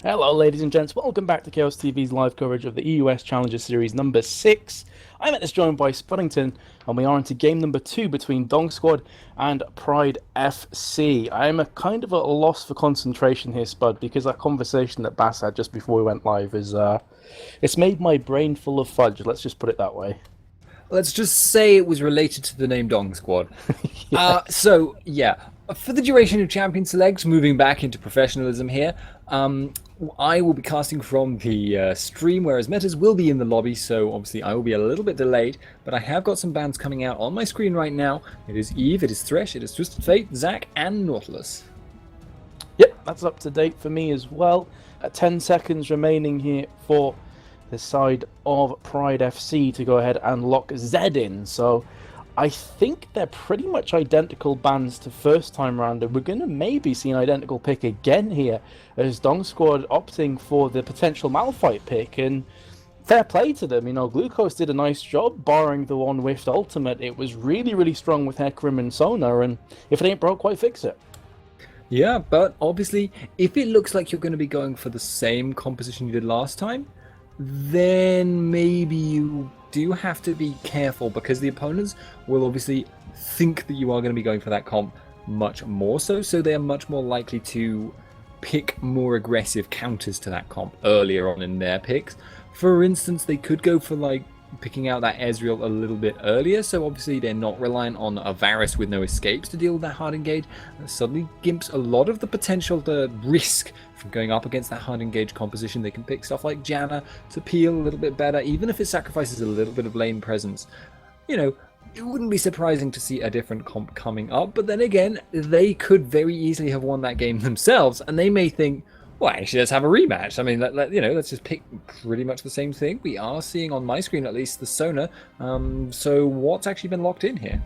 Hello, ladies and gents. Welcome back to Kaostv live coverage of the EUS Challenger Series number 6. I'm joined by Spuddington, and we are into game number 2 between Dongsquad and PrideFC. I'm a kind of at a loss for concentration here, Spud, because that conversation that Bass had just before we went live is it's made my brain full of fudge. Let's just put it that way. Let's just say it was related to the name Dongsquad. Yes. For the duration of Champion Selects, moving back into professionalism here, I will be casting from the stream, whereas Metas will be in the lobby, so obviously I will be a little bit delayed, but I have got some bans coming out on my screen right now. It is Eve, it is Thresh, it is Twisted Fate, Zac, and Nautilus. Yep, that's up to date for me as well. 10 seconds remaining here for the side of PrideFC to go ahead and lock Zed in. So I think they're pretty much identical bans to first time round, and we're going to maybe see an identical pick again here as Dongsquad opting for the potential Malphite pick. And fair play to them, Glucose did a nice job barring the one whiffed ultimate. It was really strong with Hecarim and Sona, and if it ain't broke, quite fix it. Yeah, but obviously, if it looks like you're going to be going for the same composition you did last time, then maybe you do have to be careful, because the opponents will obviously think that you are going to be going for that comp much more so they are much more likely to pick more aggressive counters to that comp earlier on in their picks. For instance, they could go for picking out that Ezreal a little bit earlier, so obviously they're not reliant on a Varus with no escapes to deal with that hard engage. That suddenly gimps a lot of the potential, the risk from going up against that hard engage composition. They can pick stuff like Janna to peel a little bit better, even if it sacrifices a little bit of lane presence. It wouldn't be surprising to see a different comp coming up, but then again, they could very easily have won that game themselves, and they may think, well, actually, let's have a rematch. I mean, let's just pick pretty much the same thing. We are seeing on my screen, at least, the Sona. So what's actually been locked in here?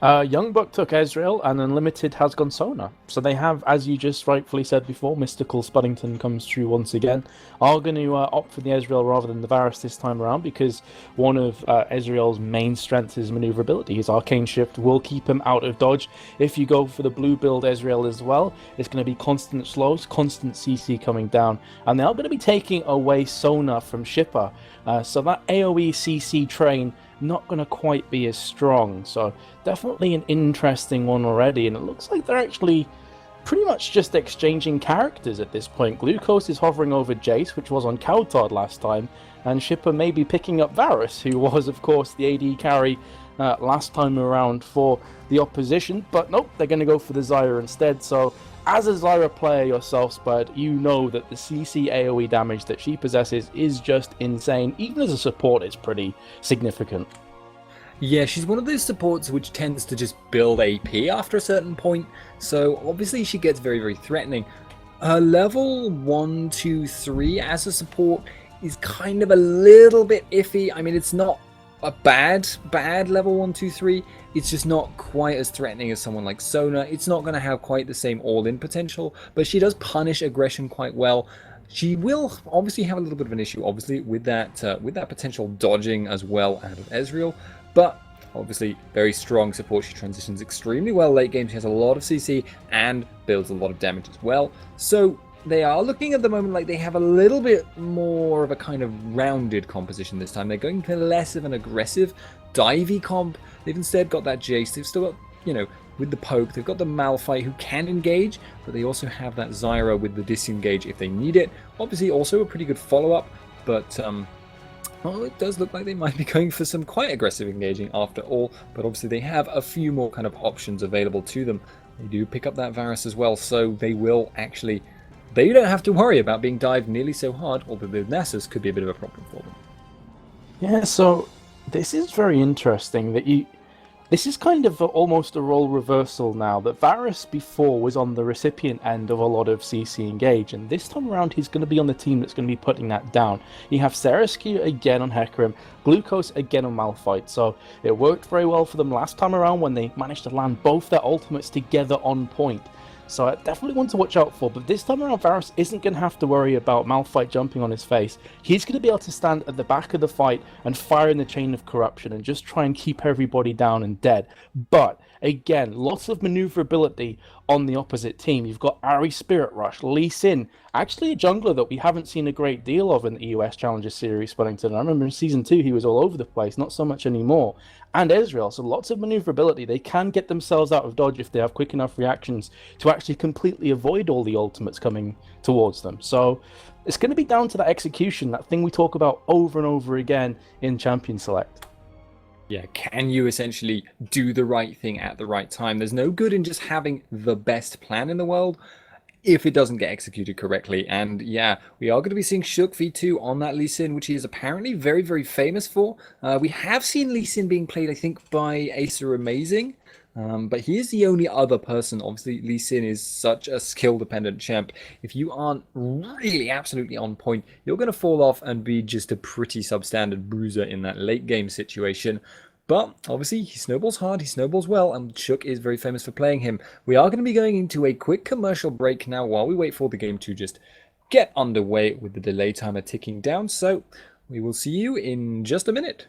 Youngbuck took Ezreal, and Unlimited has gone Sona. So they have, as you just rightfully said before, Mystical Spuddington comes true once again. Are going to opt for the Ezreal rather than the Varus this time around, because one of Ezreal's main strengths is maneuverability. His Arcane Shift will keep him out of dodge. If you go for the blue build Ezreal as well, it's going to be constant slows, constant CC coming down. And they are going to be taking away Sona from Shipper. So that AoE CC train not going to quite be as strong. So definitely an interesting one already, and it looks like they're actually pretty much just exchanging characters at this point. Glucose is hovering over Jace, which was on Kautard last time, and Shipper may be picking up Varus, who was of course the AD carry last time around for the opposition, but nope, they're going to go for the Zyra instead. So as a Zyra player yourself, Spud, you know that the CC AoE damage that she possesses is just insane. Even as a support, it's pretty significant. Yeah, she's one of those supports which tends to just build AP after a certain point, so obviously she gets very threatening. Her level 1, 2, 3 as a support is kind of a little bit iffy. I mean, it's not a bad level 1, 2, 3. It's just not quite as threatening as someone like Sona. It's not going to have quite the same all-in potential, but she does punish aggression quite well. She will obviously have a little bit of an issue, obviously, with that potential dodging as well out of Ezreal, but obviously very strong support. She transitions extremely well late game. She has a lot of CC and builds a lot of damage as well. So they are looking at the moment like they have a little bit more of a kind of rounded composition this time. They're going for less of an aggressive divey comp. They've instead got that Jace. They've still got, with the poke, they've got the Malphite who can engage, but they also have that Zyra with the disengage if they need it. Obviously also a pretty good follow-up, but well, it does look like they might be going for some quite aggressive engaging after all, but obviously they have a few more kind of options available to them. They do pick up that Varus as well, so they will actually, they don't have to worry about being dived nearly so hard, although the Nessus could be a bit of a problem for them. Yeah, so this is very interesting that this is kind of almost a role reversal now, that Varus before was on the recipient end of a lot of CC engage, and this time around he's going to be on the team that's going to be putting that down. You have Seraskeww again on Hecarim, Glucose again on Malphite, so it worked very well for them last time around when they managed to land both their ultimates together on point. So I definitely want to watch out for, but this time around Varus isn't going to have to worry about Malphite jumping on his face. He's going to be able to stand at the back of the fight and fire in the chain of corruption and just try and keep everybody down and dead. But again, lots of maneuverability on the opposite team. You've got Ari Spirit Rush, Lee Sin, actually a jungler that we haven't seen a great deal of in the EUS Challenger Series, Spuddington. I remember in Season 2 he was all over the place, not so much anymore. And Ezreal, so lots of maneuverability. They can get themselves out of dodge if they have quick enough reactions to actually completely avoid all the ultimates coming towards them. So it's going to be down to that execution, that thing we talk about over and over again in Champion Select. Yeah, can you essentially do the right thing at the right time? There's no good in just having the best plan in the world if it doesn't get executed correctly. And yeah, we are going to be seeing Shook V2 on that Lee Sin, which he is apparently very, very famous for. We have seen Lee Sin being played, I think, by Acer Amazing. But he is the only other person. Obviously, Lee Sin is such a skill-dependent champ. If you aren't really absolutely on point, you're going to fall off and be just a pretty substandard bruiser in that late-game situation. But obviously, he snowballs hard, he snowballs well, and Shook is very famous for playing him. We are going to be going into a quick commercial break now while we wait for the game to just get underway with the delay timer ticking down. So we will see you in just a minute.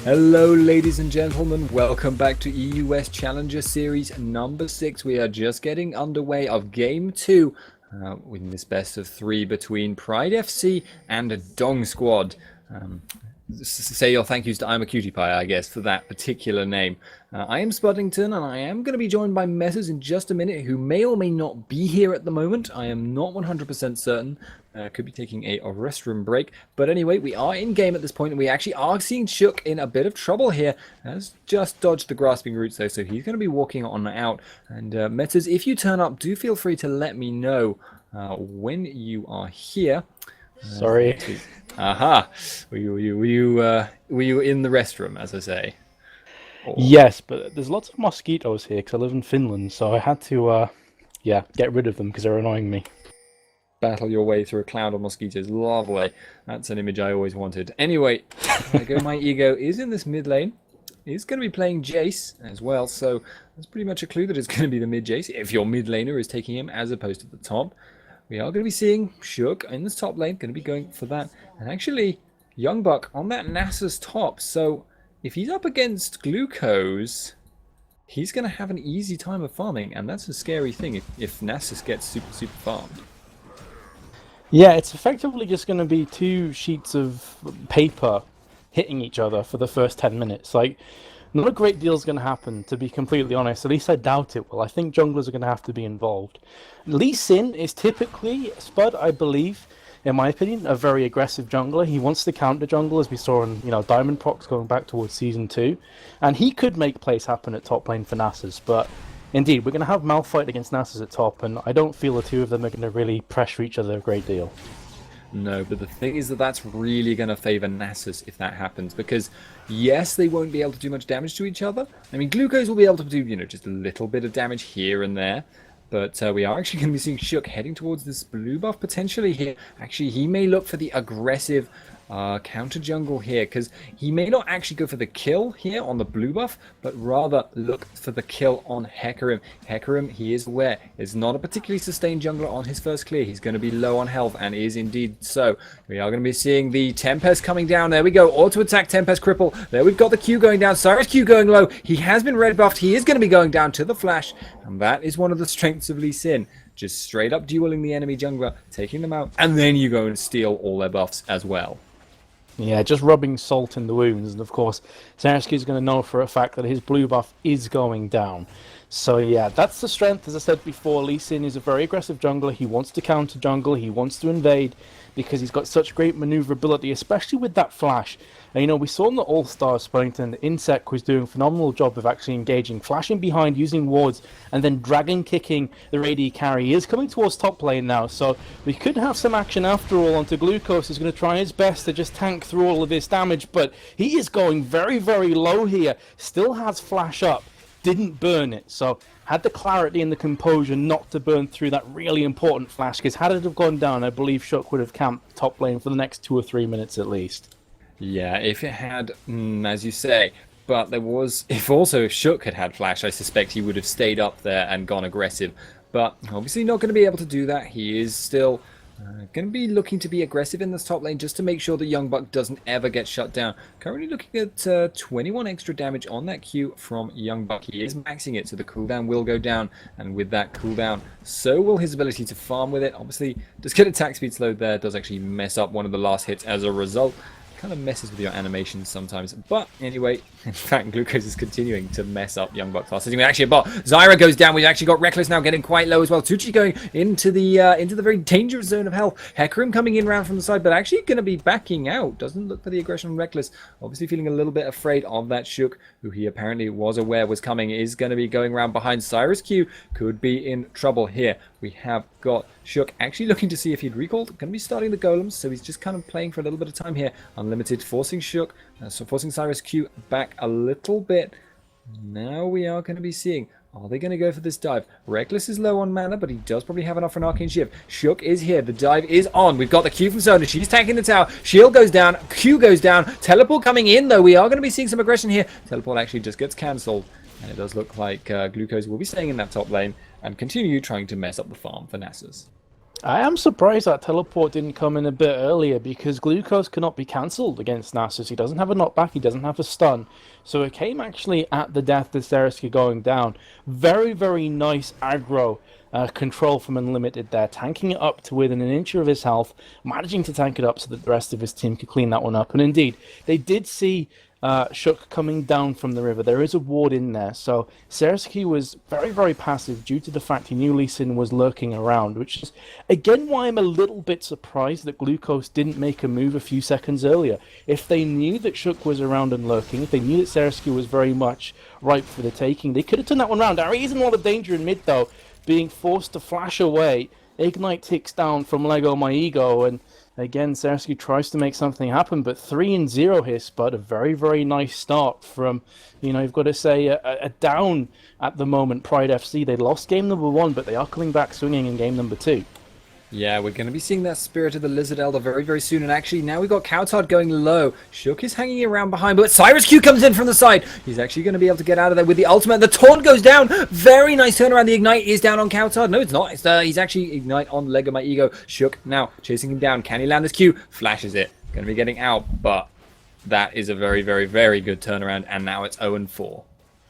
Hello ladies and gentlemen, welcome back to EUS Challenger Series number 6. We are just getting underway of Game 2 in this best of 3 between PrideFC and Dongsquad. Say your thank yous to I'm a Cutie Pie, I guess, for that particular name. I am Spuddington, and I am going to be joined by Messers in just a minute, who may or may not be here at the moment. I am not 100% certain. Could be taking a restroom break. But anyway, we are in game at this point, and we actually are seeing Shook in a bit of trouble here. Has just dodged the grasping roots, though, so he's going to be walking on out. And Messers, if you turn up, do feel free to let me know when you are here. Sorry. Aha. Were you in the restroom, as I say? Or... Yes, but there's lots of mosquitoes here because I live in Finland, so I had to, get rid of them because they're annoying me. Battle your way through a cloud of mosquitoes. Lovely. That's an image I always wanted. Anyway, My Ego is in this mid lane. He's going to be playing Jace as well, so that's pretty much a clue that it's going to be the mid Jace if your mid laner is taking him as opposed to the top. We are going to be seeing Shook in this top lane, going to be going for that. And actually, Young Buck on that Nasus top. So if he's up against Glucose, he's going to have an easy time of farming. And that's a scary thing if Nasus gets super farmed. Yeah, it's effectively just going to be 2 sheets of paper hitting each other for the first 10 minutes. Like, not a great deal is going to happen, to be completely honest. At least I doubt it will. I think junglers are going to have to be involved. Lee Sin is typically, Spud, I believe, in my opinion, a very aggressive jungler. He wants to counter jungle, as we saw in Diamond Procs going back towards Season 2. And he could make plays happen at top lane for Nasus. But indeed, we're going to have Malphite against Nasus at top, and I don't feel the two of them are going to really pressure each other a great deal. No, but the thing is that that's really going to favor Nasus if that happens, because yes, they won't be able to do much damage to each other. I mean, Glucose will be able to do, just a little bit of damage here and there, but we are actually going to be seeing Shook heading towards this blue buff potentially here. Actually, he may look for the aggressive counter jungle here, because he may not actually go for the kill here on the blue buff, but rather look for the kill on Hecarim. Hecarim, he is aware, is not a particularly sustained jungler on his first clear. He's going to be low on health, and is indeed so. We are going to be seeing the Tempest coming down. There we go, auto attack Tempest cripple. There we've got the Q going down, Cyrus Q going low. He has been red buffed. He is going to be going down to the flash, and that is one of the strengths of Lee Sin. Just straight up dueling the enemy jungler, taking them out, and then you go and steal all their buffs as well. Yeah, just rubbing salt in the wounds, and of course, Zersky is going to know for a fact that his blue buff is going down. So yeah, that's the strength. As I said before, Lee Sin is a very aggressive jungler. He wants to counter jungle, he wants to invade, because he's got such great maneuverability, especially with that flash. And we saw in the All-Star Spuddington that Insec was doing a phenomenal job of actually engaging, flashing behind, using wards, and then dragon kicking the AD carry. He is coming towards top lane now, so we could have some action after all onto Glucose. He's going to try his best to just tank through all of this damage, but he is going very, very low here. Still has flash up. Didn't burn it, so had the clarity and the composure not to burn through that really important flash, because had it have gone down, I believe Shook would have camped top lane for the next 2 or 3 minutes at least. Yeah, if it had, as you say, but there was, if Shook had flash, I suspect he would have stayed up there and gone aggressive, but obviously not going to be able to do that. He is still going to be looking to be aggressive in this top lane just to make sure that Young Buck doesn't ever get shut down. Currently looking at 21 extra damage on that Q from Young Buck. He is maxing it, so the cooldown will go down, and with that cooldown, so will his ability to farm with it. Obviously, does get attack speed slowed there, does actually mess up one of the last hits as a result. Kind of messes with your animations sometimes, but anyway, in fact, Glucose is continuing to mess up Young Buck's last hitting. Actually, a bot. Zyra goes down. We've actually got Reckless now getting quite low as well. Tucci going into the very dangerous zone of health. Hecarim coming in round from the side, but actually going to be backing out. Doesn't look for the aggression on Reckless. Obviously feeling a little bit afraid of that Shook, who he apparently was aware was coming. Is going to be going around behind Cyrus Q. Could be in trouble here. We have got Shook actually looking to see if he'd recalled. Going to be starting the golems, so he's just kind of playing for a little bit of time here. Unlimited, forcing Shook, so forcing Cyrus Q back a little bit. Now we are going to be seeing, are they going to go for this dive? Reckless is low on mana, but he does probably have enough for an Arcane Shiv. Shook is here, the dive is on. We've got the Q from Sona, she's tanking the tower. Shield goes down, Q goes down. Teleport coming in though, we are going to be seeing some aggression here. Teleport actually just gets cancelled. And it does look like Glucose will be staying in that top lane and continue trying to mess up the farm for Nasus. I am surprised that teleport didn't come in a bit earlier because Glucose cannot be cancelled against Nasus. He doesn't have a knockback, he doesn't have a stun. So it came actually at the death of Zereski going down. Very, very nice aggro control from Unlimited there, tanking it up to within an inch of his health, managing to tank it up so that the rest of his team could clean that one up. And indeed, they did see Shook coming down from the river. There is a ward in there, so Sereski was very, very passive due to the fact he knew Lee Sin was lurking around, which is, again, why I'm a little bit surprised that Glucose didn't make a move a few seconds earlier. If they knew that Shook was around and lurking, if they knew that Sereski was very much ripe for the taking, they could have turned that one around. There is a lot of danger in mid, though, being forced to flash away. Ignite ticks down from Lego My Ego, and again, Sereski tries to make something happen, but 3-0 here, Spud. A very, very nice start from, you've got to say, a down at the moment, PrideFC. They lost game number 1, but they are coming back swinging in game number 2. Yeah, we're going to be seeing that Spirit of the Lizard Elder very, very soon. And actually, now we've got Kaostv going low. Shook is hanging around behind, but Cyrus Q comes in from the side. He's actually going to be able to get out of there with the ultimate. The taunt goes down. Very nice turnaround. The Ignite is down on Kaostv. No, it's not. He's actually Ignite on Leg of My Ego. Shook now chasing him down. Can he land this Q? Flashes it. Going to be getting out, but that is a very, very, very good turnaround. And now it's 0-4.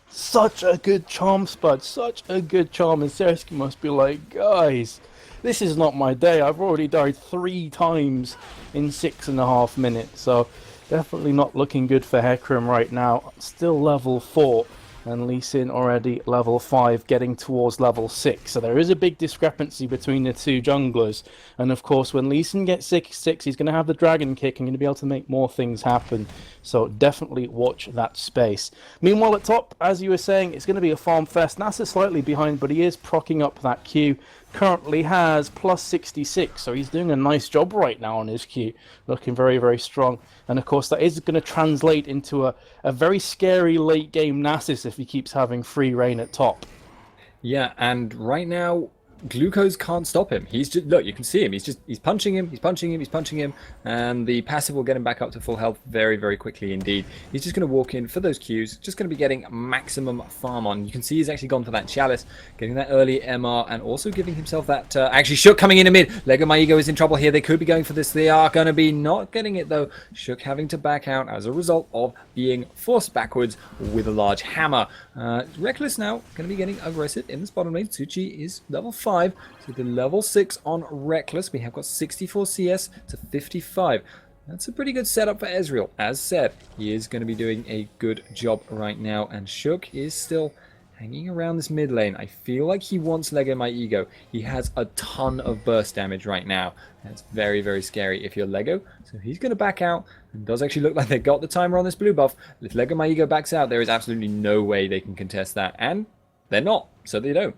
Such a good charm, Spud. Such a good charm. And Sereski must be like, guys, this is not my day. I've already died 3 times in 6.5 minutes. So definitely not looking good for Hecarim right now. Still level 4. And Lee Sin already level 5, getting towards level 6. So there is a big discrepancy between the two junglers. And of course, when Lee Sin gets 6, he's going to have the Dragon Kick and going to be able to make more things happen. So definitely watch that space. Meanwhile, at top, as you were saying, it's going to be a farm fest. Nasa's slightly behind, but he is procking up that Q. Currently has plus 66, so he's doing a nice job right now on his Q. Looking very, very strong. And of course, that is going to translate into a very scary late game Nasus if he keeps having free reign at top. Yeah, and right now, Glucose can't stop him. He's just, look, you can see him. He's punching him, he's punching him, and the passive will get him back up to full health very, very quickly indeed. He's just going to walk in for those Qs, just going to be getting maximum farm on. You can see he's actually gone for that Chalice, getting that early MR, and also giving himself that, actually Shook coming in mid. Lego My Ego is in trouble here. They could be going for this. They are going to be not getting it though. Shook having to back out as a result of being forced backwards with a large hammer. Reckless now going to be getting aggressive in this bottom lane. Tsuchi is level 5. So the level 6 on Reckless. We have got 64 CS to 55. That's a pretty good setup for Ezreal. As said, he is going to be doing a good job right now. And Shook is still hanging around this mid lane. I feel like he wants Lego My Ego. He has a ton of burst damage right now. That's very, very scary if you're Lego. So he's going to back out. And does actually look like they got the timer on this blue buff. If Lego My Ego backs out, there is absolutely no way they can contest that. And they're not. So they don't.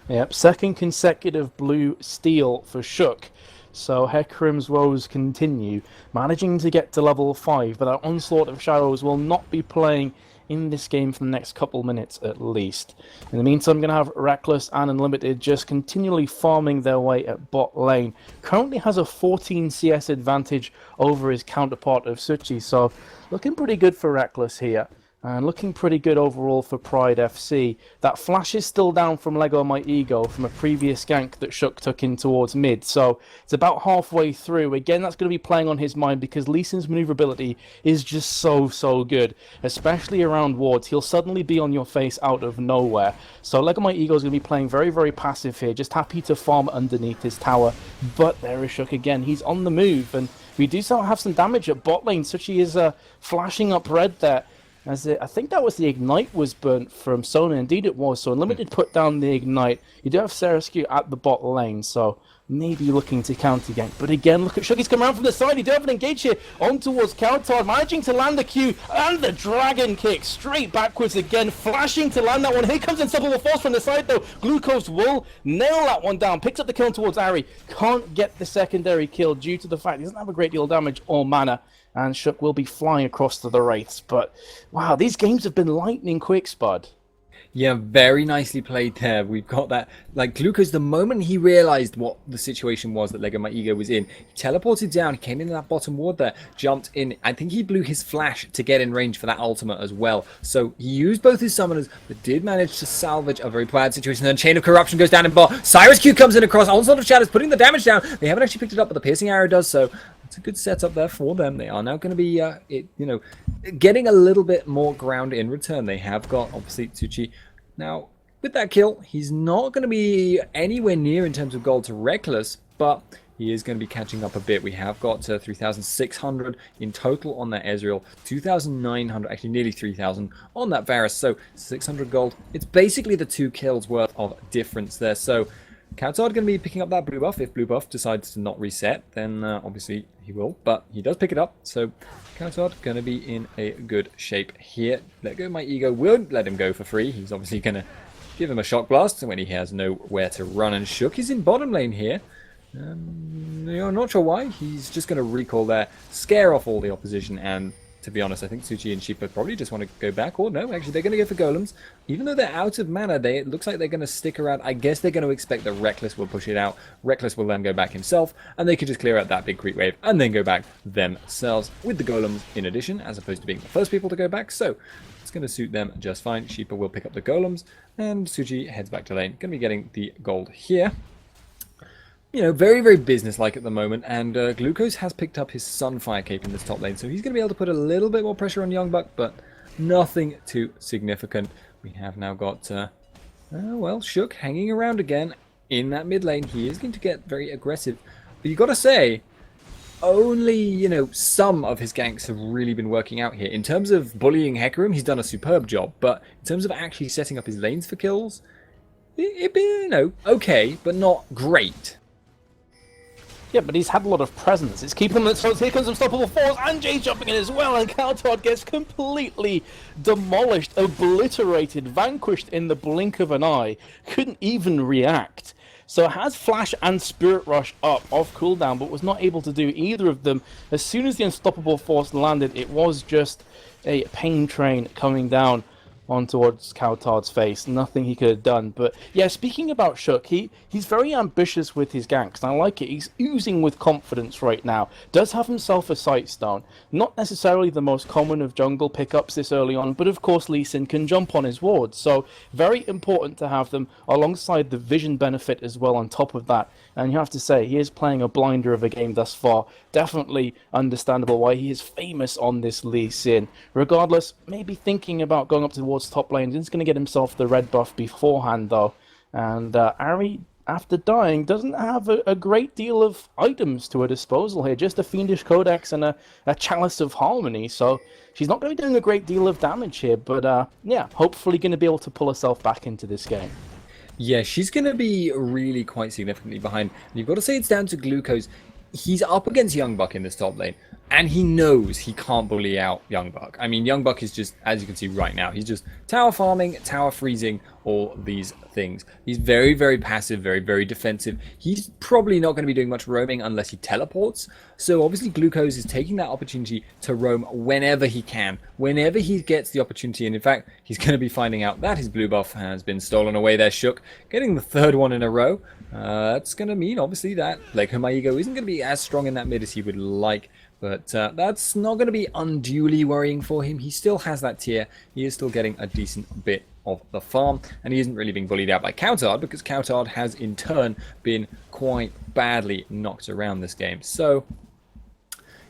Yep, second consecutive blue steal for Shook. So Hecarim's woes continue, managing to get to level 5, but our Onslaught of Shadows will not be playing in this game for the next couple minutes at least. In the meantime, I'm going to have Reckless and Unlimited just continually farming their way at bot lane. Currently has a 14 CS advantage over his counterpart of Suchi, so looking pretty good for Reckless here. And looking pretty good overall for PrideFC. That flash is still down from Lego My Ego from a previous gank that Shook took in towards mid. So it's about halfway through. Again, that's going to be playing on his mind because Lee Sin's maneuverability is just so good. Especially around wards. He'll suddenly be on your face out of nowhere. So Lego My Ego is going to be playing very, very passive here. Just happy to farm underneath his tower. But there is Shook again. He's on the move. And we do still have some damage at bot lane. Suchi is flashing up red there. I think that was the Ignite was burnt from Sona. Indeed it was. So Unlimited put down the Ignite. You do have Sereski at the bot lane, so maybe looking to counter gank. But again, look at Shuggy's come around from the side. He do have an engage here on towards Kaostv, managing to land the Q and the Dragon Kick straight backwards again, flashing to land that one. Here comes Unstoppable Force from the side though. Glucose will nail that one down. Picks up the kill towards Ari. Can't get the secondary kill due to the fact he doesn't have a great deal of damage or mana. And Shook will be flying across to the Wraiths. But, wow, these games have been lightning quick, Spud. Yeah, very nicely played there. We've got that. Like, Glucose, the moment he realized what the situation was that Lego My Ego was in, he teleported down, he came into that bottom ward there, jumped in. I think he blew his flash to get in range for that ultimate as well. So he used both his summoners, but did manage to salvage a very bad situation. Then Chain of Corruption goes down in bot. Cyrus Q comes in across, Onslaught of Shadows, putting the damage down. They haven't actually picked it up, but the Piercing Arrow does so. It's a good setup there for them. They are now going to be, getting a little bit more ground in return. They have got, obviously, Tsuchi. Now, with that kill, he's not going to be anywhere near in terms of gold to Reckless, but he is going to be catching up a bit. We have got 3,600 in total on that Ezreal, 2,900, actually nearly 3,000 on that Varus, so 600 gold. It's basically the 2 kills worth of difference there, so Kaostv going to be picking up that blue buff. If blue buff decides to not reset, then obviously he will, but he does pick it up. So Kaostv going to be in a good shape here. Let Go My Ego won't let him go for free. He's obviously going to give him a shock blast when he has nowhere to run. And Shook is in bottom lane here. I'm not sure why. He's just going to recall there, scare off all the opposition, and to be honest, I think Tsuchi and Sheepa probably just want to go back. Or no, actually, they're going to go for golems. Even though they're out of mana, it looks like they're going to stick around. I guess they're going to expect that Reckless will push it out. Reckless will then go back himself, and they could just clear out that big creep wave and then go back themselves with the golems in addition, as opposed to being the first people to go back. So it's going to suit them just fine. Sheepa will pick up the golems, and Tsuchi heads back to lane. Going to be getting the gold here. Very, very business-like at the moment, and Glucose has picked up his Sunfire cape in this top lane, so he's going to be able to put a little bit more pressure on Youngbuck, but nothing too significant. We have now got, Shook hanging around again in that mid lane. He is going to get very aggressive, but you got to say, only, some of his ganks have really been working out here. In terms of bullying Hecarim, he's done a superb job, but in terms of actually setting up his lanes for kills, it'd be, okay, but not great. Yeah, but he's had a lot of presence. It's keeping them. So here comes Unstoppable Force, and Jay's jumping in as well, and Kaostv gets completely demolished, obliterated, vanquished in the blink of an eye. Couldn't even react. So has Flash and Spirit Rush up off cooldown, but was not able to do either of them. As soon as the Unstoppable Force landed, it was just a pain train coming down on towards Kaostv's face. Nothing he could have done. But yeah, speaking about Shook, he's very ambitious with his ganks, and I like it. He's oozing with confidence right now. Does have himself a Sightstone. Not necessarily the most common of jungle pickups this early on, but of course Lee Sin can jump on his wards, so very important to have them alongside the vision benefit as well on top of that. And you have to say, he is playing a blinder of a game thus far. Definitely understandable why he is famous on this Lee Sin. Regardless, maybe thinking about going up towards top lane. He's going to get himself the red buff beforehand, though. And Ari, after dying, doesn't have a great deal of items to her disposal here. Just a Fiendish Codex and a Chalice of Harmony. So she's not going to be doing a great deal of damage here. But yeah, hopefully going to be able to pull herself back into this game. Yeah, she's going to be really quite significantly behind. And you've got to say it's down to Glucose. He's up against Youngbuck in this top lane, and he knows he can't bully out Youngbuck. I mean, Youngbuck is just, as you can see right now, he's just tower farming, tower freezing, all these things. He's very, very passive, very, very defensive. He's probably not going to be doing much roaming unless he teleports. So obviously Glucose is taking that opportunity to roam whenever he can, whenever he gets the opportunity. And in fact, he's going to be finding out that his blue buff has been stolen away there, Shook, getting the third one in a row. That's going to mean, obviously, that Lego My Ego isn't going to be as strong in that mid as he would like. But that's not going to be unduly worrying for him. He still has that tier. He is still getting a decent bit of the farm. And he isn't really being bullied out by Kaostv, because Kaostv has, in turn, been quite badly knocked around this game. So,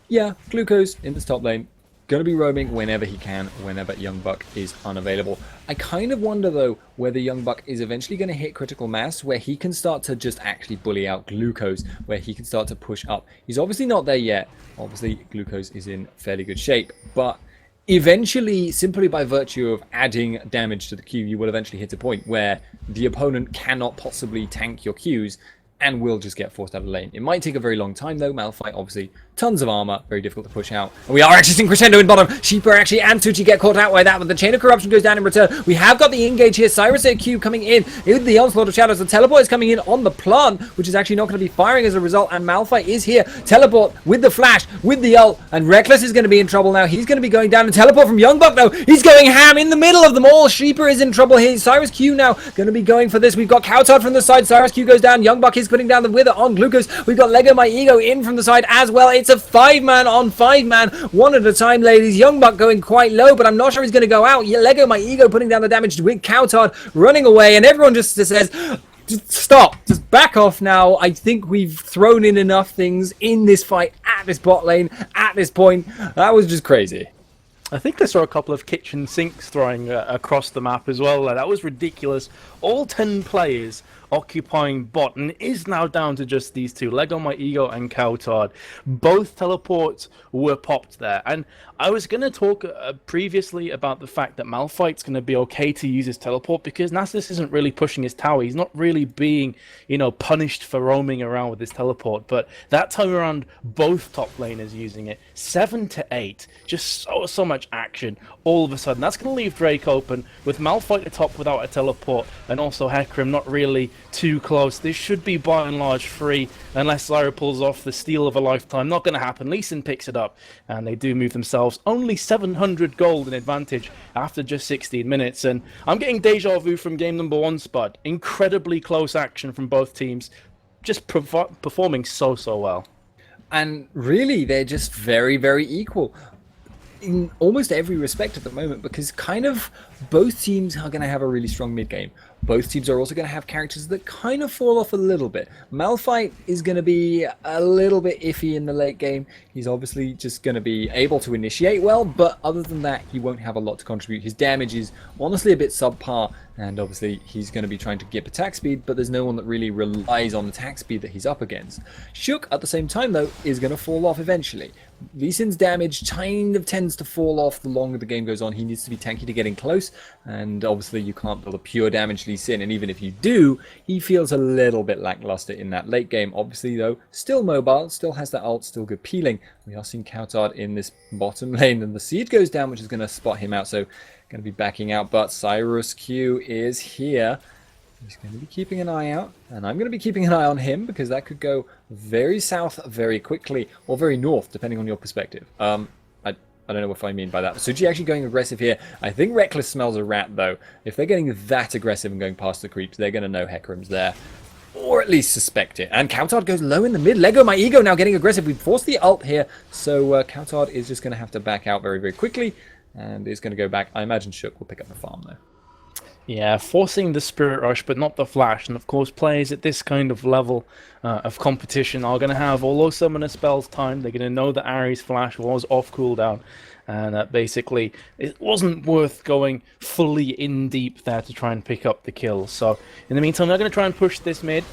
yeah, Glucose in this top lane. Going to be roaming whenever he can, whenever Youngbuck is unavailable. I kind of wonder, though, whether Youngbuck is eventually going to hit critical mass, where he can start to just actually bully out Glucose, where he can start to push up. He's obviously not there yet. Obviously, Glucose is in fairly good shape, but eventually, simply by virtue of adding damage to the queue, you will eventually hit a point where the opponent cannot possibly tank your queues, and will just get forced out of the lane. It might take a very long time though. Malphite, obviously, tons of armor, very difficult to push out. And we are actually seeing crescendo in bottom. Sheeper actually and Tucci get caught out by that, but the Chain of Corruption goes down in return. We have got the engage here. Cyrus.eu coming in with the Onslaught of Shadows. The teleport is coming in on the plant, which is actually not going to be firing as a result, and Malphite is here. Teleport with the flash, with the ult, and Reckless is going to be in trouble now. He's going to be going down. And teleport from Youngbuck though. He's going ham in the middle of them all. Sheeper is in trouble here. Cyrus.eu now going to be going for this. We've got Kaostv from the side. Cyrus.eu goes down. Youngbuck is putting down the Wither on Glucose. We've got Lego My Ego in from the side as well. It's a 5-man on 5-man, one at a time, ladies. Youngbuck going quite low, but I'm not sure he's going to go out. Lego My Ego putting down the damage with Kaostv running away, and everyone just says, just stop, just back off now. I think we've thrown in enough things in this fight at this bot lane at this point. That was just crazy. I think I saw a couple of kitchen sinks throwing across the map as well. That was ridiculous. All 10 players occupying bot, and it is now down to just these two, Lego My Ego and Kaostv. Both teleports were popped there, and I was going to talk previously about the fact that Malphite's going to be okay to use his teleport because Nasus isn't really pushing his tower. He's not really being, punished for roaming around with his teleport, but that time around, both top laners using it. 7 to 8, just so much action all of a sudden. That's going to leave Drake open with Malphite atop without a teleport, and also Hecarim not really too close. This should be by and large free unless Zyra pulls off the steal of a lifetime. Not going to happen. Lee Sin picks it up and they do move themselves only 700 gold in advantage after just 16 minutes, and I'm getting deja vu from game number 1, Spud. Incredibly close action from both teams, just performing so well. And really, they're just very, very equal in almost every respect at the moment, because kind of both teams are going to have a really strong mid game. Both teams are also going to have characters that kind of fall off a little bit. Malphite is going to be a little bit iffy in the late game. He's obviously just going to be able to initiate well, but other than that, he won't have a lot to contribute. His damage is honestly a bit subpar, and obviously he's going to be trying to get attack speed, but there's no one that really relies on attack speed that he's up against. Shook, at the same time though, is going to fall off eventually. Lee Sin's damage kind of tends to fall off the longer the game goes on. He needs to be tanky to get in close, and obviously you can't build a pure damage Lee Sin, and even if you do, he feels a little bit lackluster in that late game. Obviously though, still mobile, still has that ult, still good peeling. We are seeing Kaostv in this bottom lane, and the seed goes down, which is going to spot him out, so going to be backing out, but Cyrus.eu is here. He's going to be keeping an eye out, and I'm going to be keeping an eye on him because that could go very south very quickly, or very north, depending on your perspective. I don't know what I mean by that. Suji actually going aggressive here. I think Reckless smells a rat, though. If they're getting that aggressive and going past the creeps, they're going to know Hecarim's there, or at least suspect it. And Kaostv goes low in the mid. Lego My Ego now getting aggressive. We forced the ult here, so Kaostv is just going to have to back out very, very quickly, and is going to go back. I imagine Shook will pick up the farm, though. Yeah, forcing the Spirit Rush, but not the Flash. And of course, players at this kind of level of competition are going to have all those Summoner spells timed. They're going to know that Ari's Flash was off cooldown, and that basically it wasn't worth going fully in deep there to try and pick up the kills. So in the meantime, they're going to try and push this mid.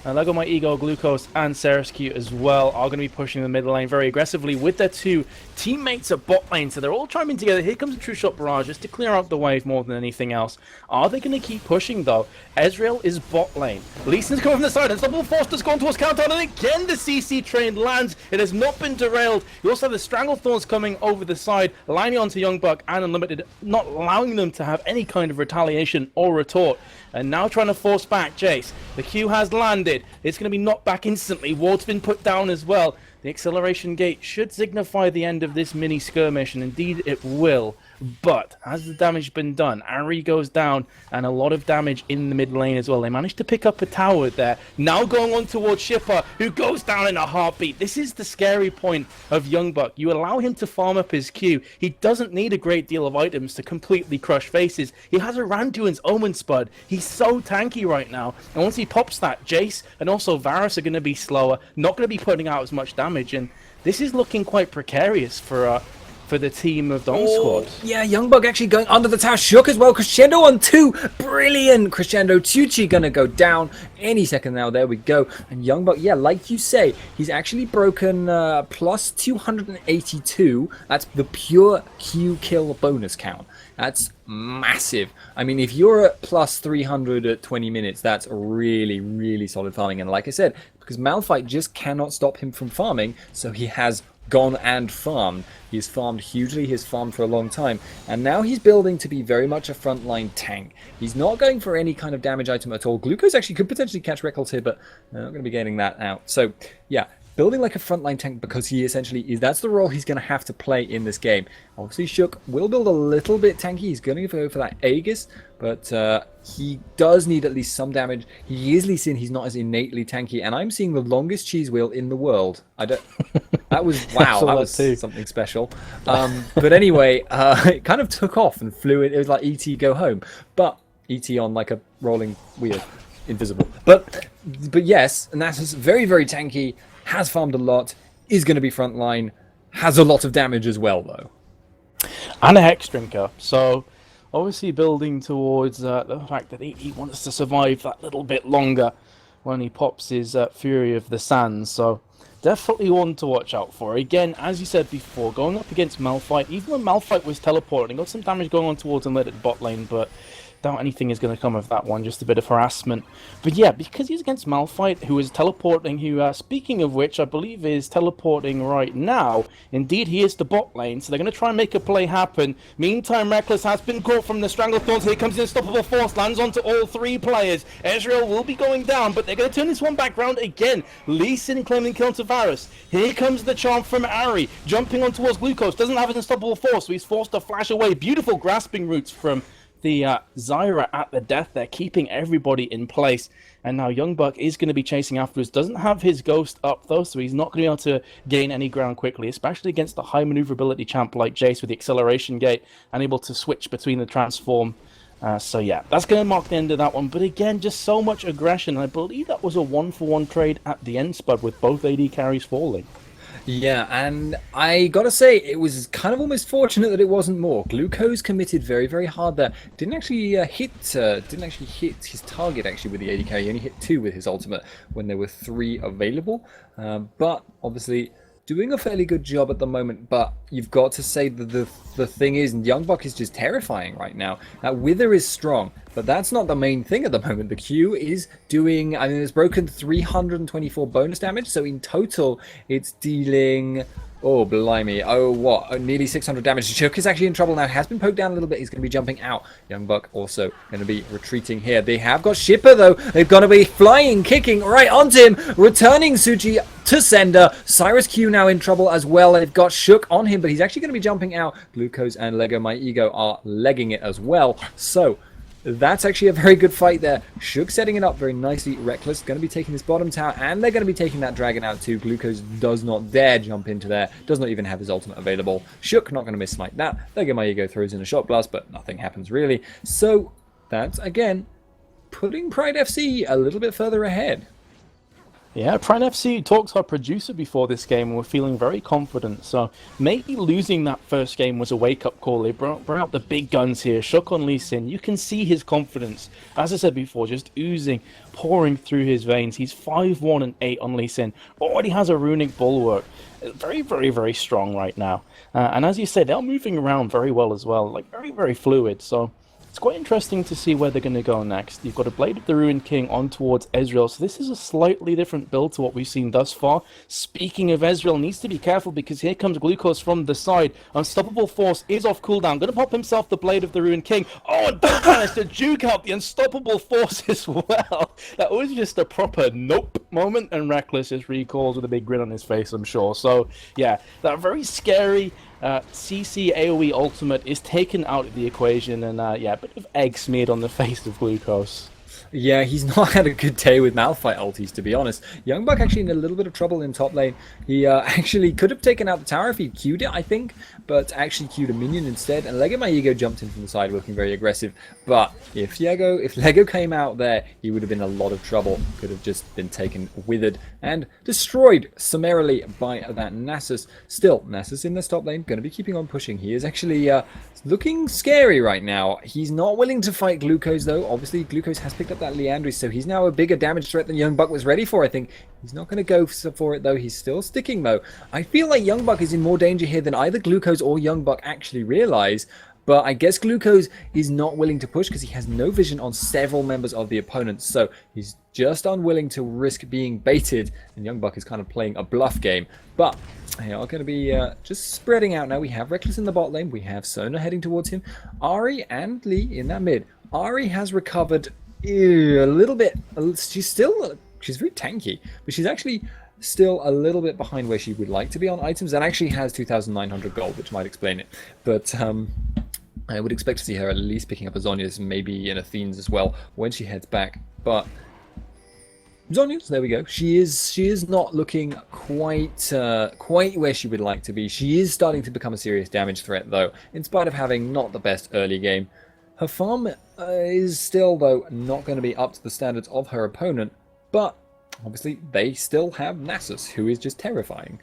Lego My Ego, Glucose, and Cyrus.eu as well are going to be pushing the mid lane very aggressively with their two teammates at bot lane. So they're all chiming together. Here comes a True Shot Barrage just to clear out the wave more than anything else. Are they going to keep pushing though? Ezreal is bot lane. Lee Sin's coming from the side. Unstoppable Forster's gone towards Kaostv, and again the CC train lands. It has not been derailed. You also have the Stranglethorns coming over the side, lining onto Youngbuck and Unlimited, not allowing them to have any kind of retaliation or retort. And now trying to force back Jace. The Q has landed. It's going to be knocked back instantly. Ward's been put down as well. The acceleration gate should signify the end of this mini skirmish, and indeed it will. But has the damage been done? Ari goes down, and a lot of damage in the mid lane as well. They managed to pick up a tower there. Now going on towards Shipper, who goes down in a heartbeat. This is the scary point of Youngbuck. You allow him to farm up his Q. He doesn't need a great deal of items to completely crush faces. He has a Randuin's Omen Spud. He's so tanky right now. And once he pops that, Jace and also Varus are going to be slower, not going to be putting out as much damage. And this is looking quite precarious for for the team of Dongsquad. Yeah, Youngbug actually going under the tower. Shook as well. Crescendo on 2. Brilliant. Crescendo. Tucci going to go down any second now. There we go. And Youngbug, yeah, like you say, he's actually broken plus 282. That's the pure Q kill bonus count. That's massive. I mean, if you're at plus 300 at 20 minutes, that's really, really solid farming. And like I said, because Malphite just cannot stop him from farming, so he has gone and farmed. He's farmed hugely, he's farmed for a long time, and now he's building to be very much a frontline tank. He's not going for any kind of damage item at all. Glucose actually could potentially catch Reckles here, but they're not going to be getting that out. So, yeah, building like a frontline tank because he essentially is, that's the role he's going to have to play in this game. Obviously, Shook will build a little bit tanky. He's going to go for that Aegis, but he does need at least some damage. He is Lee Sin, he's not as innately tanky, and I'm seeing the longest cheese wheel in the world. I don't... That was, wow, that was something special. But anyway, it kind of took off and flew in. It was like E.T. go home, but E.T. on like a rolling wheel, invisible. But yes, and that's very, very tanky, has farmed a lot, is going to be frontline, has a lot of damage as well, though. And a Hex Drinker, so obviously building towards the fact that he wants to survive that little bit longer when he pops his Fury of the Sands, so definitely one to watch out for. Again, as you said before, going up against Malphite, even when Malphite was teleporting, got some damage going on towards him late at the bot lane, but doubt anything is going to come of that one, just a bit of harassment. But yeah, because he's against Malphite, who is teleporting, who, speaking of which, I believe is teleporting right now. Indeed, he is the bot lane, so they're going to try and make a play happen. Meantime, Reckless has been caught from the Stranglethorns. Here comes the Unstoppable Force, lands onto all 3 players. Ezreal will be going down, but they're going to turn this one back round again. Lee Sin claiming kill to Varus. Here comes the charm from Ari, jumping on towards Glucose. Doesn't have his Unstoppable Force, so he's forced to flash away. Beautiful grasping roots from the Zyra at the death there, keeping everybody in place. And now Youngbuck is going to be chasing afterwards. Doesn't have his Ghost up though, so he's not going to be able to gain any ground quickly, especially against the high maneuverability champ like Jace with the acceleration gate, and able to switch between the transform. So yeah, that's going to mark the end of that one. But again, just so much aggression. I believe that was a 1-for-1 trade at the end, Spud, with both AD carries falling. Yeah, and I gotta say, it was kind of almost fortunate that it wasn't more. Glucose committed very, very hard there. Didn't actually hit his target actually with the AD carry. He only hit 2 with his ultimate when there were 3 available. But obviously, doing a fairly good job at the moment. But you've got to say that the thing is, Youngbuck is just terrifying right now. Wither is strong, but that's not the main thing at the moment. The Q is doing, I mean, it's broken 324 bonus damage, so in total, it's dealing, oh, blimey, nearly 600 damage. Shook is actually in trouble now. Has been poked down a little bit. He's going to be jumping out. Youngbuck also going to be retreating here. They have got Shipper, though. They're going to be flying, kicking right onto him, returning Suchi to sender. Cyrus Q now in trouble as well. They've got Shook on him, but he's actually going to be jumping out. Glucose and Lego My Ego are legging it as well. So that's actually a very good fight there. Shook setting it up very nicely. Reckless going to be taking this bottom tower, and they're going to be taking that dragon out too. Glucose does not dare jump into there. Does not even have his ultimate available. Shook not going to miss like that. Lego My Ego throws in a shot blast, but nothing happens really. So that's, again, putting PrideFC a little bit further ahead. Yeah, PrideFC talked to our producer before this game and we're feeling very confident. So maybe losing that first game was a wake-up call. They brought out the big guns here. Shook on Lee Sin. You can see his confidence, as I said before, just oozing, pouring through his veins. He's 5-1 and 8 on Lee Sin. Already has a runic bulwark. Very, very, very strong right now. And as you said, they're moving around very well as well. Like, very, very fluid. So it's quite interesting to see where they're going to go next. You've got a Blade of the Ruined King on towards Ezreal, so this is a slightly different build to what we've seen thus far. Speaking of Ezreal, needs to be careful because here comes Glucose from the side. Unstoppable Force is off cooldown. Going to pop himself the Blade of the Ruined King. Oh, and don't manage to juke out the Unstoppable Force as well. That was just a proper nope moment, and Reckless just recalls with a big grin on his face, I'm sure. So, yeah, that very scary CC AoE ultimate is taken out of the equation, and yeah, a bit of egg smeared on the face of Glucose. Yeah, he's not had a good day with Malphite ultis, to be honest. Youngbuck actually in a little bit of trouble in top lane. He actually could have taken out the tower if he queued it, I think, but actually queued a minion instead, and Lego My Ego jumped in from the side looking very aggressive. But if Lego came out there, he would have been in a lot of trouble. Could have just been taken withered and destroyed summarily by that Nasus. Still, Nasus in this top lane, going to be keeping on pushing. He is actually looking scary right now. He's not willing to fight Glucose, though. Obviously, Glucose has picked up that Leandry, so he's now a bigger damage threat than Youngbuck was ready for, I think. He's not going to go for it, though. He's still sticking, though. I feel like Youngbuck is in more danger here than either Glucose or Youngbuck actually realize. But I guess Glucose is not willing to push because he has no vision on several members of the opponent. So he's just unwilling to risk being baited. And Youngbuck is kind of playing a bluff game. But they are going to be just spreading out now. We have Reckless in the bot lane. We have Sona heading towards him. Ari and Lee in that mid. Ari has recovered a little bit. She's very tanky. But she's actually still a little bit behind where she would like to be on items. And actually has 2,900 gold, which might explain it. But I would expect to see her at least picking up a Zhonya's, maybe an Athene's as well, when she heads back. But Zhonya's, there we go. She is not looking quite where she would like to be. She is starting to become a serious damage threat, though, in spite of having not the best early game. Her farm is still, though, not going to be up to the standards of her opponent, but obviously they still have Nasus, who is just terrifying.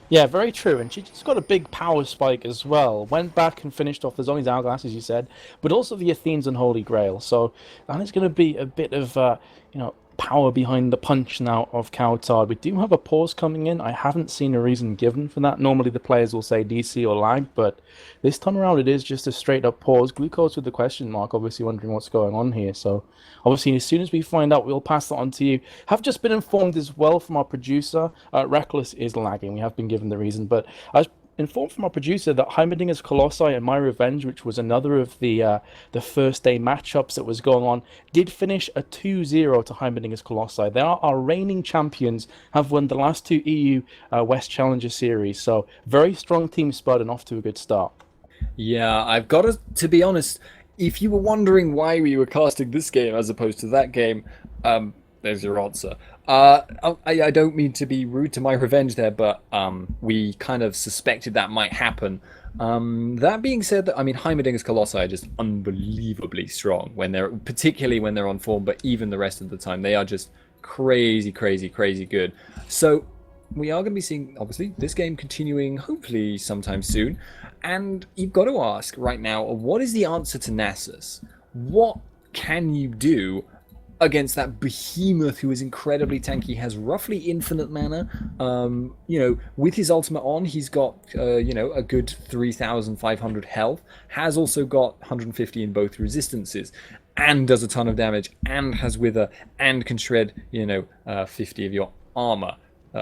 Yeah, very true, and she just got a big power spike as well. Went back and finished off the Zhonya's Hourglass, as you said, but also the Athene's and Holy Grail. So that is going to be a bit of, power behind the punch now of Kaostv. We do have a pause coming in. I haven't seen a reason given for that. Normally the players will say DC or lag, but this time around it is just a straight up pause. Glucose with the question mark, obviously wondering what's going on here. So obviously as soon as we find out, we'll pass that on to you. Have just been informed as well from our producer, Reckless is lagging. We have been given the reason, but I was informed from our producer that Heimerdinger's Colossi and My Revenge, which was another of the first day matchups that was going on, did finish a 2-0 to Heimerdinger's Colossi. They are our reigning champions, have won the last two EU West Challenger Series, so very strong team Spud and off to a good start. Yeah, I've got to be honest, if you were wondering why we were casting this game as opposed to that game, there's your answer. I don't mean to be rude to My Revenge there, but we kind of suspected that might happen. That being said, I mean, Heimerdinger's Colossi are just unbelievably strong particularly when they're on form, but even the rest of the time, they are just crazy, crazy, crazy good. So we are going to be seeing, obviously, this game continuing hopefully sometime soon. And you've got to ask right now, what is the answer to Nasus? What can you do against that behemoth who is incredibly tanky, has roughly infinite mana? With his ultimate on, he's got, a good 3,500 health, has also got 150 in both resistances, and does a ton of damage, and has Wither, and can shred, 50 of your armor.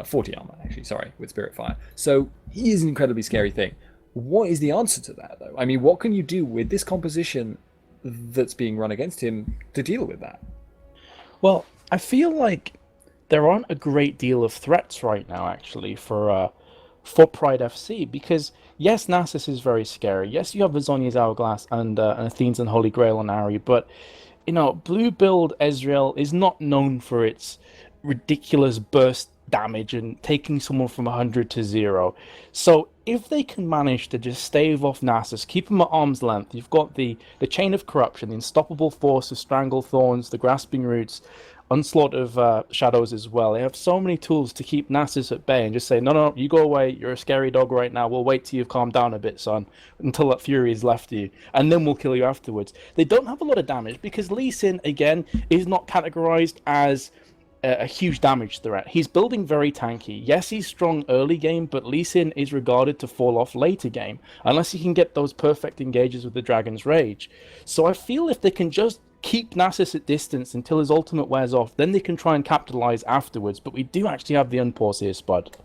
40 armor, actually, sorry, with Spirit Fire. So he is an incredibly scary thing. What is the answer to that, though? I mean, what can you do with this composition that's being run against him to deal with that? Well, I feel like there aren't a great deal of threats right now, actually, for PrideFC, because yes, Nasus is very scary. Yes, you have Zhonya's Hourglass and Athene's and Holy Grail on Ari, but blue build Ezreal is not known for its ridiculous burst damage and taking someone from 100 to 0. So if they can manage to just stave off Nasus, keep him at arm's length, you've got the Chain of Corruption, the Unstoppable Force of Strangle Thorns, the Grasping Roots, Onslaught of Shadows as well. They have so many tools to keep Nasus at bay and just say, no, you go away, you're a scary dog right now, we'll wait till you've calmed down a bit, son, until that fury has left you, and then we'll kill you afterwards. They don't have a lot of damage because Lee Sin, again, is not categorized as a huge damage threat. He's building very tanky. Yes, he's strong early game, but Lee Sin is regarded to fall off later game, unless he can get those perfect engages with the Dragon's Rage. So I feel if they can just keep Nasus at distance until his ultimate wears off, then they can try and capitalize afterwards, but we do actually have the unpause here, Spud.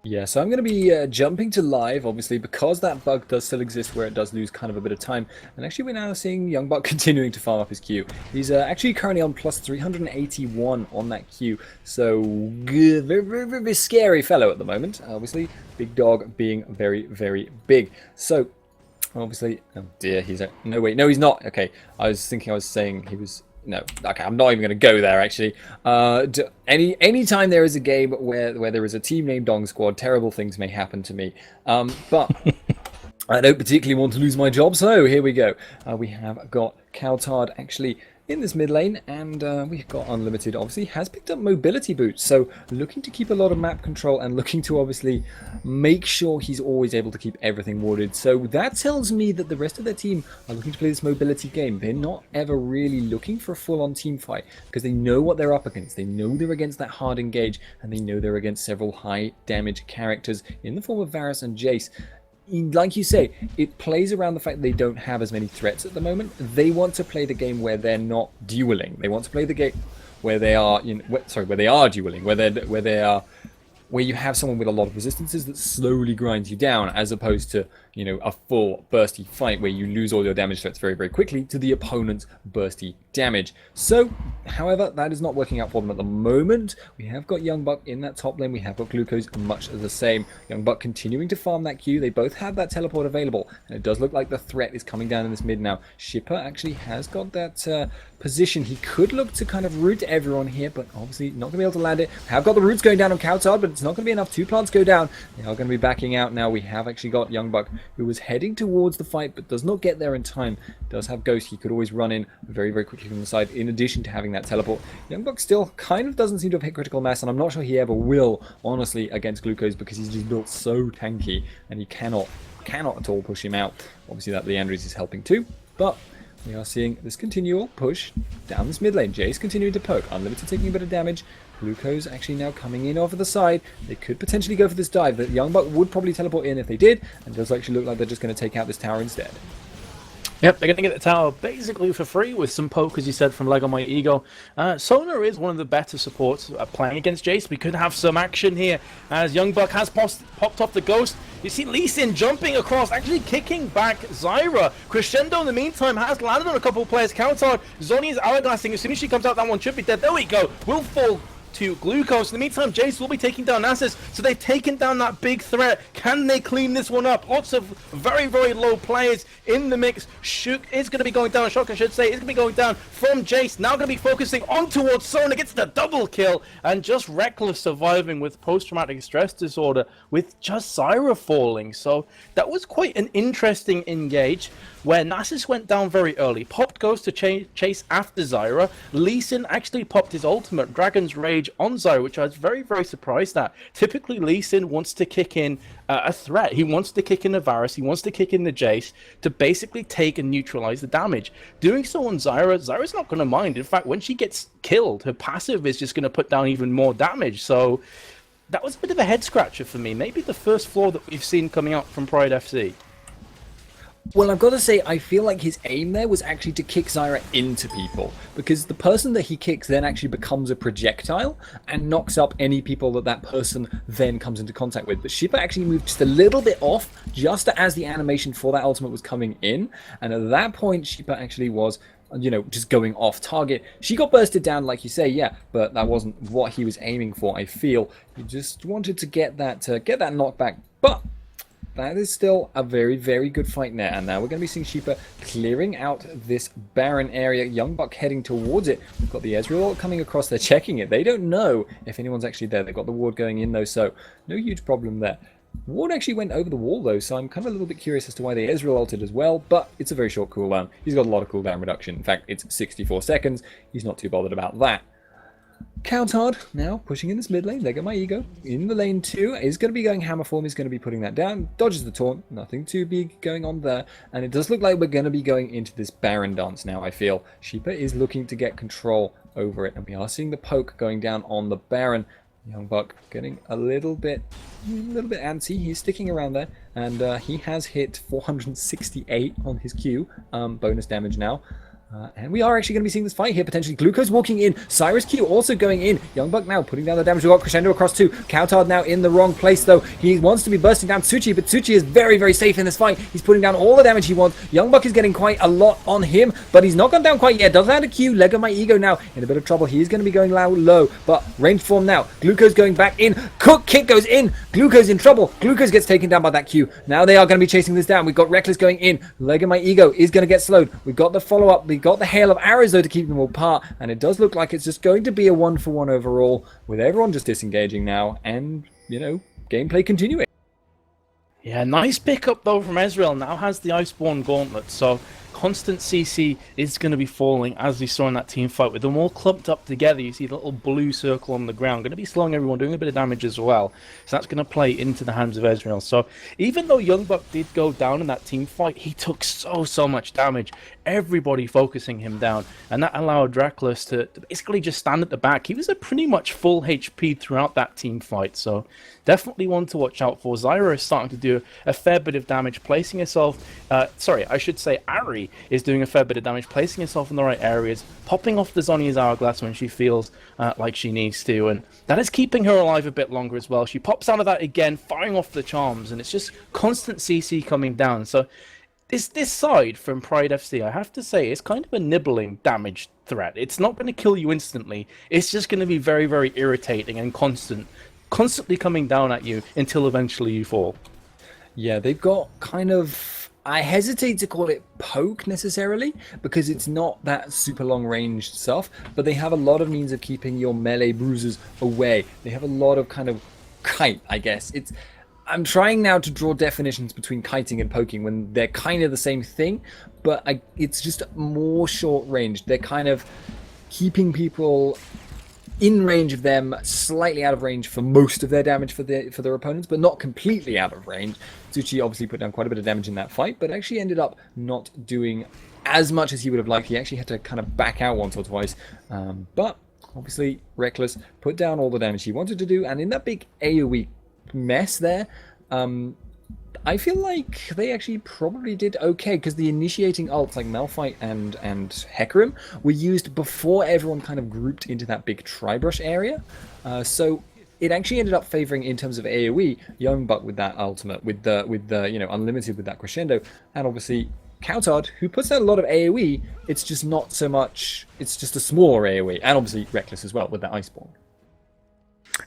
Yeah, so I'm going to be jumping to live, obviously, because that bug does still exist where it does lose kind of a bit of time. And actually, we're now seeing Youngbuck continuing to farm up his Q. He's actually currently on plus 381 on that Q. So, good, very, very, very scary fellow at the moment. Obviously, big dog being very, very big. So, obviously, oh dear, no, wait, no, he's not. Okay, I was saying he was no, okay, I'm not even going to go there, actually. Any time there is a game where there is a team named Dongsquad, terrible things may happen to me. But I don't particularly want to lose my job, so here we go. We have got Kaostv actually in this mid lane, and we've got Unlimited, obviously, has picked up mobility boots, so looking to keep a lot of map control and looking to obviously make sure he's always able to keep everything warded. So that tells me that the rest of their team are looking to play this mobility game. They're not ever really looking for a full-on team fight, because they know what they're up against. They know they're against that hard engage, and they know they're against several high damage characters in the form of Varus and Jace. Like you say, it plays around the fact that they don't have as many threats at the moment. They want to play the game where they're not dueling. They want to play the game where they are, where they are dueling, where you have someone with a lot of resistances that slowly grinds you down, as opposed to, a full bursty fight where you lose all your damage threats very, very quickly to the opponent's bursty damage. So, however, that is not working out for them at the moment. We have got Young Buck in that top lane. We have got Glucose much the same. Young Buck continuing to farm that Q. They both have that teleport available, and it does look like the threat is coming down in this mid now. Shipper actually has got that position. He could look to kind of root everyone here, but obviously not going to be able to land it. We have got the roots going down on Kaostv, but it's not going to be enough. 2 plants go down. They are going to be backing out now. We have actually got Young Buck, who was heading towards the fight, but does not get there in time. Does have Ghost. He could always run in very, very quickly from the side, in addition to having that teleport. Young Buck still kind of doesn't seem to have hit critical mass, and I'm not sure he ever will, honestly, against Glucose, because he's just built so tanky, and he cannot at all push him out. Obviously that Leandris is helping too, but we are seeing this continual push down this mid lane. Jace continuing to poke. Unlimited taking a bit of damage. Glucose actually now coming in over the side. They could potentially go for this dive. The Young Buck would probably teleport in if they did, and it does actually look like they're just going to take out this tower instead. Yep, they're going to get the tower basically for free with some poke, as you said, from Leg on My Ego. Sona is one of the better supports playing against Jace. We could have some action here as Young Buck has popped off the Ghost. You see Lee Sin jumping across, actually kicking back Zyra. Crescendo, in the meantime, has landed on a couple of players. Kaostv, Zoni is hourglassing. As soon as she comes out, that one should be dead. There we go. Will fall to Glucose. In the meantime, Jace will be taking down Nasus, so they've taken down that big threat. Can they clean this one up? Lots of very, very low players in the mix. Shook is going to be going down, Shock I should say, is going to be going down from Jace. Now going to be focusing on towards Sona, gets the double kill, and just Reckless surviving with post-traumatic stress disorder with just Zyra falling. So that was quite an interesting engage, where Nasus went down very early, popped Ghost to chase after Zyra. Lee Sin actually popped his ultimate, Dragon's Rage, on Zyra, which I was very, very surprised at. Typically, Lee Sin wants to kick in a threat. He wants to kick in the Varus, he wants to kick in the Jace to basically take and neutralize the damage. Doing so on Zyra, Zyra's not going to mind. In fact, when she gets killed, her passive is just going to put down even more damage. So that was a bit of a head scratcher for me. Maybe the first flaw that we've seen coming out from PrideFC. Well, I've got to say, I feel like his aim there was actually to kick Zyra into people, because the person that he kicks then actually becomes a projectile and knocks up any people that person then comes into contact with. But Shipper actually moved just a little bit off just as the animation for that ultimate was coming in, and at that point Shipper actually was, just going off target. She got bursted down, like you say, yeah, but that wasn't what he was aiming for. I feel he just wanted to get that knockback, but that is still a very, very good fight there. And now we're going to be seeing Shipper clearing out this Baron area. Young Buck heading towards it. We've got the Ezreal coming across. They're checking it. They don't know if anyone's actually there. They've got the ward going in, though, so no huge problem there. Ward actually went over the wall, though, so I'm kind of a little bit curious as to why the Ezreal ulted as well, but it's a very short cooldown. He's got a lot of cooldown reduction. In fact, it's 64 seconds. He's not too bothered about that. Kaostv now pushing in this mid lane. Leg of My Ego in the lane 2 is going to be going hammer form. He's going to be putting that down. Dodges the taunt. Nothing too big going on there. And it does look like we're going to be going into this Baron dance now, I feel. Shipper is looking to get control over it. And we are seeing the poke going down on the Baron. Young Buck getting a little bit antsy. He's sticking around there. And he has hit 468 on his Q. Bonus damage now. And we are actually going to be seeing this fight here, potentially. Glucose walking in. Cyrus Q also going in. Young Buck now putting down the damage. We've got Crescendo across too. Kaostv now in the wrong place, though. He wants to be bursting down Tsuchi, but Tsuchi is very, very safe in this fight. He's putting down all the damage he wants. Young Buck is getting quite a lot on him, but he's not gone down quite yet. Doesn't have a Q. Leg of My Ego now in a bit of trouble. He is going to be going low, but range form now. Glucose going back in. Cook kick goes in. Glucose in trouble. Glucose gets taken down by that Q. Now they are going to be chasing this down. We've got Reckless going in. Leg of My Ego is going to get slowed. We've got the follow-up. The got the hail of arrows, though, to keep them all apart, and it does look like it's just going to be a 1-for-1 overall, with everyone just disengaging now, and, you know, gameplay continuing. Yeah, nice pickup though from Ezreal. Now has the Iceborne Gauntlet, so constant CC is going to be falling, as we saw in that team fight. With them all clumped up together, you see the little blue circle on the ground. Going to be slowing everyone, doing a bit of damage as well. So that's going to play into the hands of Ezreal. So even though Youngbuck did go down in that team fight, he took so much damage. Everybody focusing him down. And that allowed Reckless to basically just stand at the back. He was at pretty much full HP throughout that team fight. So definitely one to watch out for. Zyra is starting to do a fair bit of damage, placing herself... sorry, I should say Ari is doing a fair bit of damage, placing herself in the right areas, popping off the Zhonya's Hourglass when she feels like she needs to, and that is keeping her alive a bit longer as well. She pops out of that again, firing off the charms, and it's just constant CC coming down. So this side from PrideFC, I have to say, is kind of a nibbling damage threat. It's not going to kill you instantly. It's just going to be very irritating and constantly coming down at you until eventually you fall. Yeah, they've got kind of... I hesitate to call it poke necessarily, because it's not that super long range stuff, but they have a lot of means of keeping your melee bruisers away. They have a lot of kind of kite, I guess. I'm trying now to draw definitions between kiting and poking when they're kind of the same thing, but it's just more short range. They're kind of keeping people in range of them, slightly out of range for most of their damage for their opponents, but not completely out of range. Tsuchi obviously put down quite a bit of damage in that fight, but actually ended up not doing as much as he would have liked. He actually had to kind of back out once or twice, but obviously Reckless put down all the damage he wanted to do, and in that big AoE mess there, I feel like they actually probably did okay, because the initiating ults like Malphite and Hecarim were used before everyone kind of grouped into that big Tribrush area. So it actually ended up favoring, in terms of AoE, Youngbuck with that ultimate, with the you know, unlimited with that crescendo, and obviously Kaostv, who puts out a lot of AoE. It's just not so much. It's just a smaller AoE, and obviously Reckless as well with that Iceborne.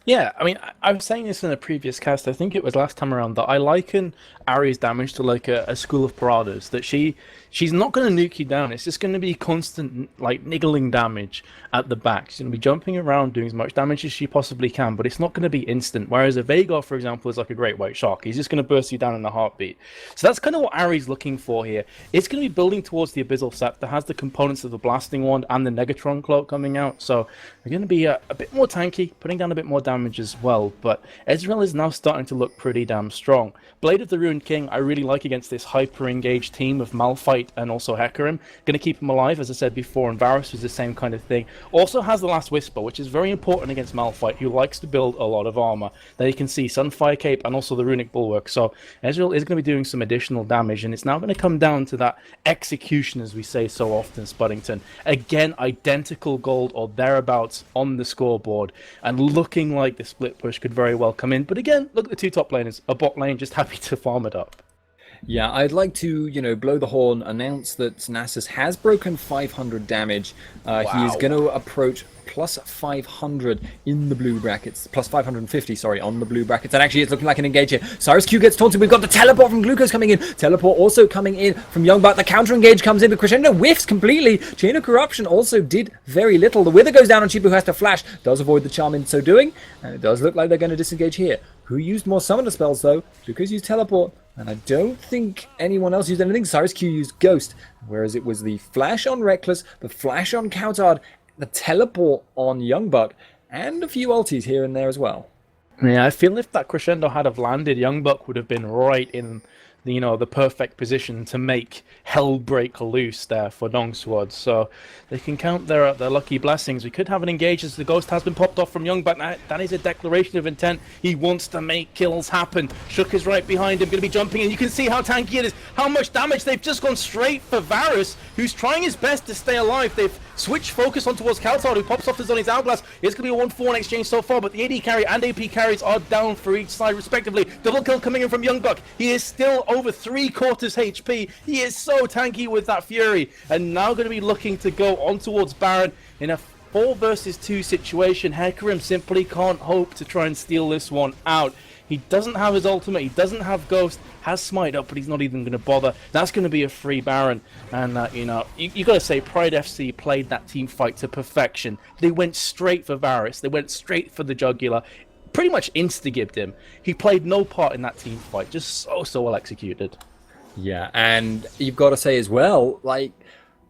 Yeah, I mean, I was saying this in a previous cast, I think it was last time around, that I liken Ari's damage to like a school of Paradas, that she's not going to nuke you down, it's just going to be constant, like, niggling damage at the back. She's going to be jumping around, doing as much damage as she possibly can, but it's not going to be instant, whereas a Veigar, for example, is like a great white shark. He's just going to burst you down in a heartbeat. So that's kind of what Ari's looking for here. It's going to be building towards the Abyssal Scepter, has the components of the Blasting Wand and the Negatron Cloak coming out, so they're going to be a bit more tanky, putting down a bit more damage as well, but Ezreal is now starting to look pretty damn strong. Blade of the Ruined King I really like against this hyper-engaged team of Malphite and also Hecarim. Going to keep him alive, as I said before, and Varus was the same kind of thing. Also has the Last Whisper, which is very important against Malphite, who likes to build a lot of armor. There you can see Sunfire Cape and also the Runic Bulwark, so Ezreal is going to be doing some additional damage, and it's now going to come down to that execution, as we say so often, Spuddington. Again, identical gold or thereabouts on the scoreboard, and looking like the split push could very well come in. But again, look at the two top laners. A bot lane just happy to farm it up. Yeah, I'd like to, you know, blow the horn, announce that Nasus has broken 500 damage. Wow. He is going to approach plus 500 in the blue brackets, plus 550, sorry, on the blue brackets, and actually it's looking like an engage here. CyrusQ gets taunted, we've got the teleport from Glucose coming in, teleport also coming in from Youngbuck, the counter engage comes in, the crescendo whiffs completely, Chain of Corruption also did very little, the Wither goes down on Chibu, who has to flash, does avoid the charm in so doing, and it does look like they're going to disengage here. Who used more summoner spells though? Glucose used teleport, and I don't think anyone else used anything. CyrusQ used Ghost, whereas it was the flash on Reckless, the flash on Kaostv, the teleport on Youngbuck, and a few ultis here and there as well. Yeah, I feel if that crescendo had have landed, Youngbuck would have been right in the, you know, the perfect position to make hell break loose there for Dongsquad. So they can count their lucky blessings. We could have an engage as the ghost has been popped off from Youngbuck. That is a declaration of intent. He wants to make kills happen. Shook is right behind him, going to be jumping in. You can see how tanky it is, how much damage. They've just gone straight for Varus, who's trying his best to stay alive. They've switched focus on towards Kaostv, who pops off his on his Hourglass. It's going to be a 1-4 exchange so far, but the AD carry and AP carries are down for each side respectively. Double kill coming in from Youngbuck. He is still over 3/4 HP. He is so tanky with that Fury, and now going to be looking to go on towards Baron in a 4 versus 2 situation. Hecarim simply can't hope to try and steal this one out. He doesn't have his ultimate, he doesn't have Ghost, has Smite up, but he's not even going to bother. That's going to be a free Baron. And, you know, you got to say, PrideFC played that team fight to perfection. They went straight for Varus, they went straight for the Jugular, pretty much insta-gibbed him. He played no part in that team fight, just so well executed. Yeah, and you've got to say as well, like,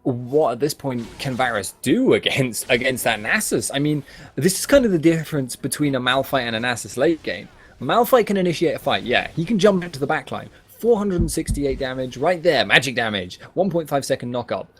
what at this point can Varus do against that Nasus? I mean, this is kind of the difference between a Malphite and a Nasus late game. Malphite can initiate a fight, yeah, he can jump into the backline. 468 damage, right there, magic damage, 1.5 second knock-up.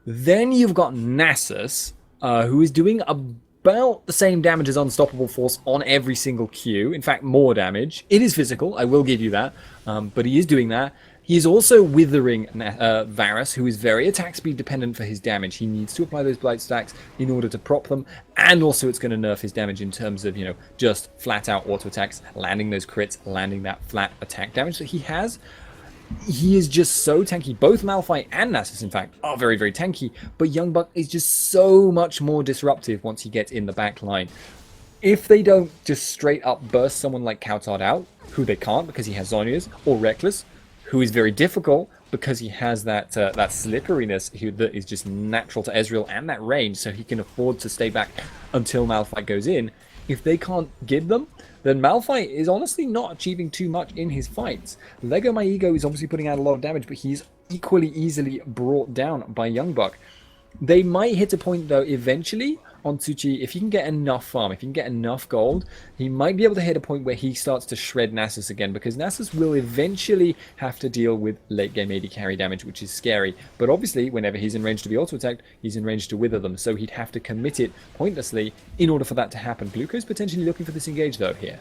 Then you've got Nasus, who is doing about the same damage as Unstoppable Force on every single Q. In fact, more damage. It is physical, I will give you that, but he is doing that. He is also withering Varus, who is very attack speed dependent for his damage. He needs to apply those blight stacks in order to prop them, and also it's going to nerf his damage in terms of, you know, just flat out auto attacks, landing those crits, landing that flat attack damage that he has. He is just so tanky. Both Malphite and Nasus, in fact, are very, very tanky, but Young Buck is just so much more disruptive once he gets in the back line. If they don't just straight up burst someone like Kaostv out, who they can't because he has Zhonya's, or Reckless, who is very difficult because he has that that slipperiness that is just natural to Ezreal and that range, so he can afford to stay back until Malphite goes in. If they can't give them, then Malphite is honestly not achieving too much in his fights. Lego My Ego is obviously putting out a lot of damage, but he's equally easily brought down by Young Buck. They might hit a point though eventually on Tsuchi, if he can get enough farm, if he can get enough gold, he might be able to hit a point where he starts to shred Nasus again, because Nasus will eventually have to deal with late game AD carry damage, which is scary. But obviously, whenever he's in range to be auto-attacked, he's in range to wither them, so he'd have to commit it pointlessly in order for that to happen. Gluco's potentially looking for this engage though here.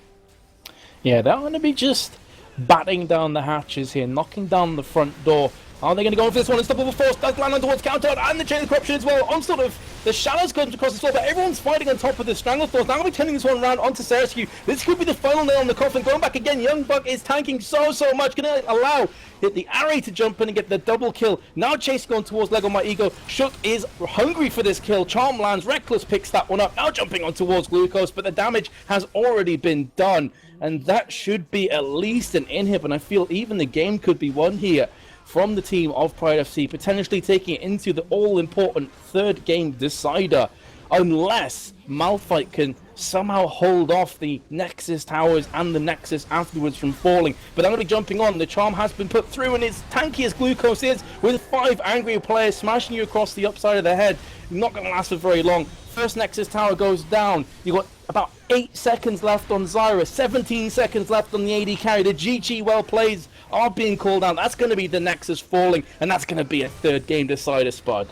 Yeah, they're going to be just batting down the hatches here, knocking down the front door. Are they going to go for this one? Unstoppable Force does land on towards Counter, and the Chain of Corruption as well. On sort of the shadows comes across the floor, but everyone's fighting on top of the Strangle Force. Now we're turning this one around onto Cerescu. This could be the final nail in the coffin. Going back again, Young Buck is tanking so much. Going to allow the Array to jump in and get the double kill. Now Chase going towards Lego My Ego. Shook is hungry for this kill. Charm lands. Reckless picks that one up. Now jumping on towards Glucose, but the damage has already been done. And that should be at least an inhib, and I feel even the game could be won here from the team of PrideFC, potentially taking it into the all-important third game decider, unless Malphite can somehow hold off the Nexus towers and the Nexus afterwards from falling. But they're going to be jumping on. The charm has been put through, and it's tanky as Glucose is, with 5 angry players smashing you across the upside of the head. Not going to last for very long. First Nexus tower goes down. You've got about 8 seconds left on Zyra, 17 seconds left on the AD carry. The GG well plays are being called out. That's going to be the Nexus falling, and that's going to be a third game decider, Spud.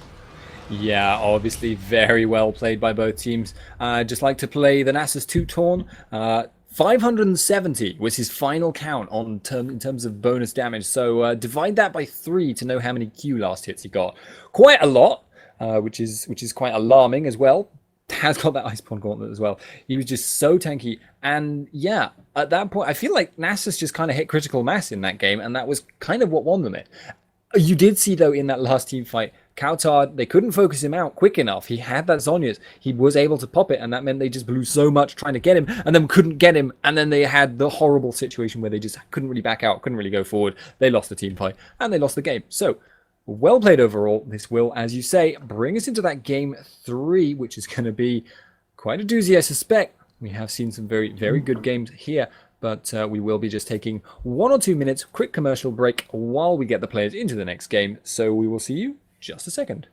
Yeah, obviously very well played by both teams. Just like to play the Nasus 2 Torn. 570 was his final count in terms of bonus damage. So divide that by 3 to know how many Q last hits he got. Quite a lot, which is quite alarming as well. Has got that Iceborne Gauntlet as well. He was just so tanky. And yeah, at that point, I feel like Nasus just kind of hit critical mass in that game, and that was kind of what won them it. You did see, though, in that last team fight, Kaostv, they couldn't focus him out quick enough. He had that Zhonya's. He was able to pop it, and that meant they just blew so much trying to get him, and then couldn't get him, and then they had the horrible situation where they just couldn't really back out, couldn't really go forward. They lost the team fight, and they lost the game. So, well played overall. This will, as you say, bring us into that game 3, which is going to be quite a doozy, I suspect. We have seen some very, very good games here, but we will be just taking 1 or 2 minutes, quick commercial break while we get the players into the next game. So we will see you just a second.